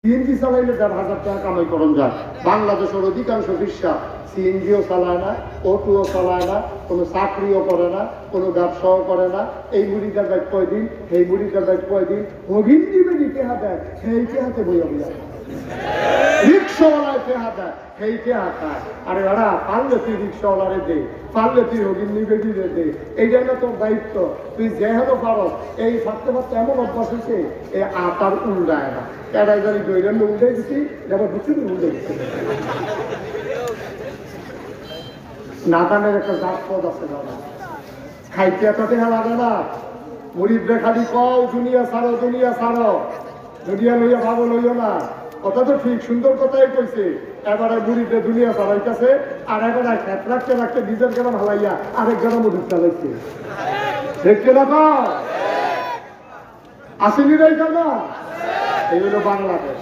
CNG চালাইলে ১,৫০০ টাকা কামাই করন যায়। বাংলাদেশের অধিকাংশ রিক্সা সিএনজিও চালায় না, অটোও চালায় না, কোনো চাকরিও করে না, কোনো ব্যবসাও করে না। এই মুড়িটার ব্যাগ কয়দিন, এই মুড়িটার ব্যাগ কয়দিন, হগিন দিবে টেহা দেয়, সেই টেহাতে বইয়া বইয়া রিক্সাওয়ালায় টেহা দেয়, সেই টেহা খায়। আরে ওরা পারলে তুই রিক্সাওয়ালারে দে, পারলে তুই হগিন নিবে দিলে দে, এইটাই না তোর দায়িত্ব। তুই যেহেতু পারো, এই থাকতে থাকতে এমন অভ্যাস হয়েছে, এই আটার উল্টায় না। এটাই জানি দৈরান্য উল্টে গেছি, যেমন বুঝছি উল্টে গেছি। নাতানের একটা জাত পদ আছে দাদা, খাইতে এত টেহা লাগে না। মুড়িদরে খালি কও দুনিয়া ছাড়ো, দুনিয়া ছাড়ো, দুনিয়া লইয়া ভাবো লইও না। কথা তো ঠিক, সুন্দর কথাই কইছে। এবারে মুড়িদরে দুনিয়া ছাড়াইতেছে, আর এবারে খেত রাখতে রাখতে নিজের গেলাম হালাইয়া আরেক গেলাম মুড়িদ চালাইছে। দেখছে না তো আসেনি রে, এই হলো বাংলাদেশ।